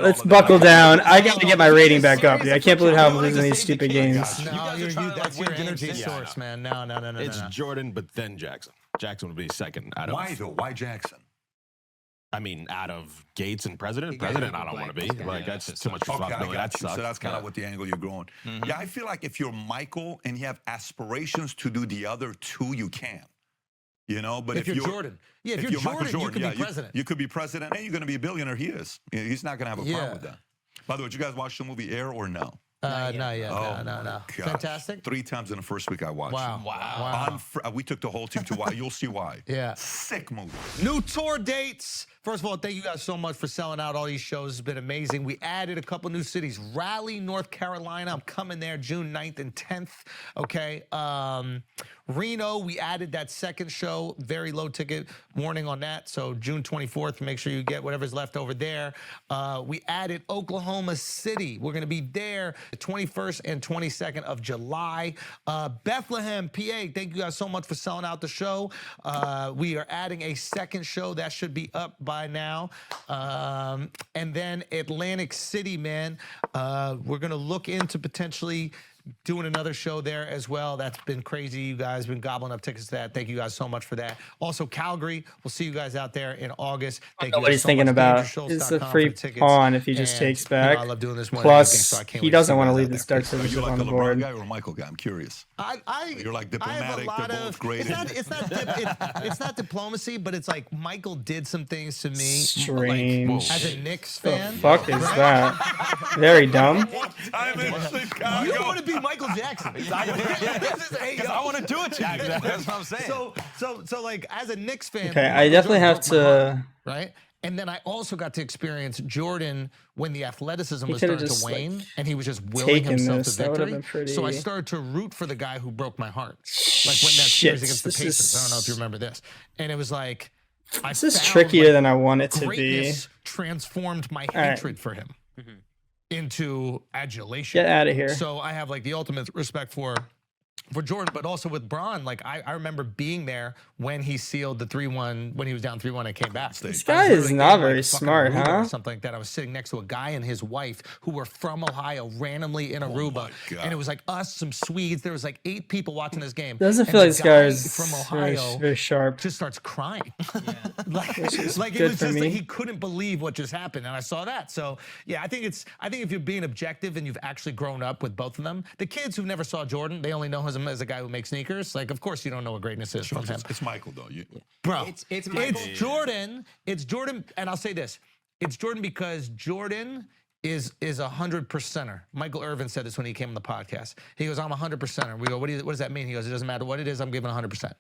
let's buckle down. I got to get my rating back up, dude. I can't believe how I'm losing these stupid games. No, that's your energy source, man. No. It's Jordan, but then Jackson. Jackson would be second. Why though? Why Jackson? I mean, out of Gates and President, I don't want to be. Like, that's too much responsibility. That sucks. So that's kind of what the angle you're going. Yeah, I feel like if you're Michael and you have aspirations to do the other two, you can. You know, but if you're Jordan, if you're Jordan, you could be president. You could be president, and you're going to be a billionaire. He is. He's not going to have a problem with that. By the way, did you guys watch the movie Air or no? Not yet. No. Fantastic. 3 times in the first week I watched. Wow. We took the whole team to watch. You'll see why. Yeah. Sick movie. New tour dates. First of all, thank you guys so much for selling out all these shows. It's been amazing. We added a couple new cities. Raleigh, North Carolina. I'm coming there June 9th and 10th. Okay. Reno, we added that second show. Very low ticket warning on that. So June 24th, make sure you get whatever's left over there. We added Oklahoma City. We're going to be there the 21st and 22nd of July. Bethlehem, PA, thank you guys so much for selling out the show. We are adding a second show. That should be up by now. And then Atlantic City, man. We're going to look into potentially doing another show there as well. That's been crazy. You guys been gobbling up tickets to that. Thank you guys so much for that. Also, Calgary, we'll see you guys out there in August. Thank you what he's thinking about is a free pawn if he just takes back. I love doing this more Plus, than anything, so he doesn't want to leave the start service Are you on like the a board. LeBron guy or a Michael guy? I'm curious. You're like diplomatic. They're both great. It's not diplomacy, but it's like Michael did some things to me. Strange. Like, as a Knicks fan. The fuck is that? Very dumb. You want to be Michael Jackson. I want to do it, Jackson. That's what I'm saying. So like as a Knicks fan. Okay, I definitely have to. Right. And then I also got to experience Jordan when the athleticism was starting to wane, and he was just willing himself to victory. So I started to root for the guy who broke my heart, like when that series against the Pacers. I don't know if you remember this, and it was like, this is trickier than I want it to be. Transformed my hatred for him into adulation. Get out of here. So I have like the ultimate respect for Jordan, but also with Bron. Like I remember being there when he sealed the 3-1, when he was down 3-1 and came back. This guy is not very smart, huh? Or something like that. I was sitting next to a guy and his wife who were from Ohio, randomly in Aruba, and it was like us, some Swedes. There was like 8 people watching this game. Doesn't feel like this guy is from Ohio very sharp. Just starts crying. like good it was for just me. like he couldn't believe what just happened, and I saw that. So yeah, I think if you're being objective and you've actually grown up with both of them, the kids who never saw Jordan, they only know him as a guy who makes sneakers. Like, of course you don't know what greatness is from him. It's Michael though. Bro, it's Michael. It's Jordan. It's Jordan, and I'll say this: it's Jordan because Jordan is 100%er. Michael Irvin said this when he came on the podcast. He goes, "I'm 100%er." We go, "What does that mean?" He goes, "It doesn't matter what it is. I'm giving 100%."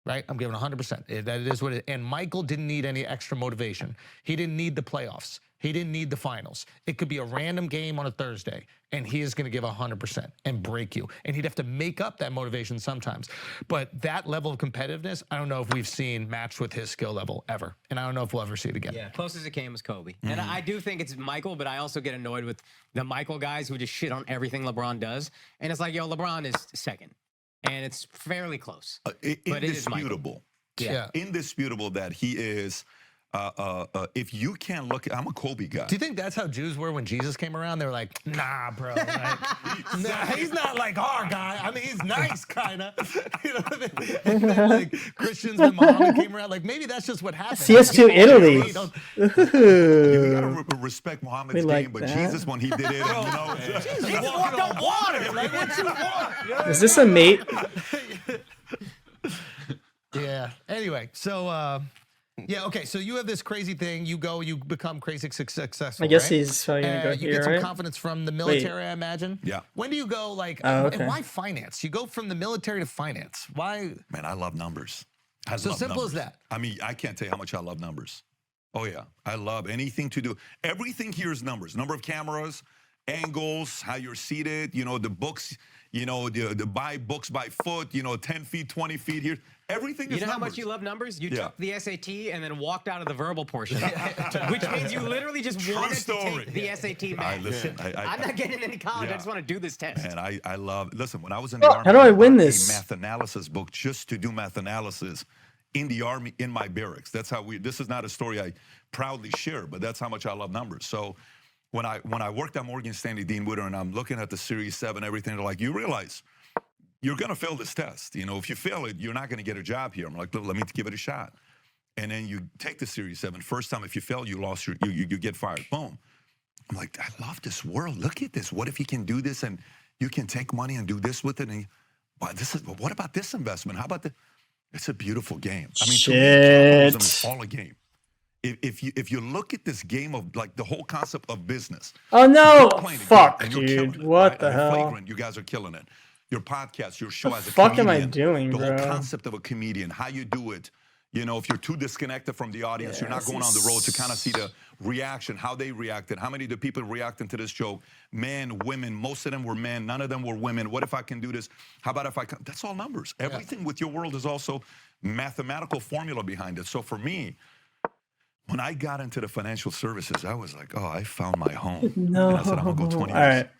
Right? I'm giving 100%. That it is what it is. And Michael didn't need any extra motivation. He didn't need the playoffs. He didn't need the finals. It could be a random game on a Thursday, and he is going to give 100% and break you. And he'd have to make up that motivation sometimes. But that level of competitiveness, I don't know if we've seen matched with his skill level ever. And I don't know if we'll ever see it again. Yeah, closest it came was Kobe. And I do think it's Michael, but I also get annoyed with the Michael guys who just shit on everything LeBron does. And it's like, yo, LeBron is second. And it's fairly close. But it is Michael. Yeah. Indisputable that he is. If you can't look, I'm a Kobe guy. Do you think that's how Jews were when Jesus came around? They were like, nah, bro. Like, nah, he's not like our guy. I mean, he's nice, kind of. You know what I mean? And then, like, Christians when Muhammad came around, like, maybe that's just what happened. CS2 Italy. You gotta respect Muhammad's like game, but that. Jesus, when he did it, Jesus walked on water. Like, what you want? Is this a mate? Yeah. Anyway, so yeah, okay. So you have this crazy thing. You go, you become crazy successful. I guess right? he's probably gonna go You here, get some right? confidence from the military, I imagine. Yeah. When do you go like? okay. And why finance? You go from the military to finance. Why? Man, I love numbers. So simple as that. I mean, I can't tell you how much I love numbers. Oh yeah, I love anything to do. Everything here is numbers. Number of cameras, angles, how you're seated. You know, the books. You know, the buy books by foot. You know, 10 feet, 20 feet here. Everything is You know numbers. how much you love numbers? You took the SAT and then walked out of the verbal portion, which means you literally just wanted to take the SAT math. Listen, I'm not getting into college. I just want to do this test. And I love, listen, when I was in the Army, how do I win bought this? a math analysis book just to do math analysis in the Army, in my barracks. That's how this is not a story I proudly share, but that's how much I love numbers. So when I worked at Morgan Stanley, Dean Witter, and I'm looking at the Series 7, everything, they're like, you realize you're going to fail this test. You know, if you fail it, you're not going to get a job here. I'm like, let me give it a shot. And then you take the Series 7. First time, if you fail, you lost you get fired. Boom. I'm like, I love this world. Look at this. What if you can do this and you can take money and do this with it? And what about this investment? How about the? It's a beautiful game. I mean, to me, capitalism is all a game. If you look at this game of like the whole concept of business. Oh no! Fuck, and you're dude. What the hell? Flagrant, you guys are killing it. Your podcast, your show as a fuck comedian. am I doing, the bro? whole concept of a comedian, how you do it. You know, if you're too disconnected from the audience, you're not going on the road to kind of see the reaction, how they reacted, how many of the people reacting to this joke, men, women, most of them were men, none of them were women. What if I can do this? How about if I can? That's all numbers. Everything with your world is also mathematical formula behind it. So for me, when I got into the financial services, I was like, oh, I found my home. No. And I said, I'm going to go 20 years. All right.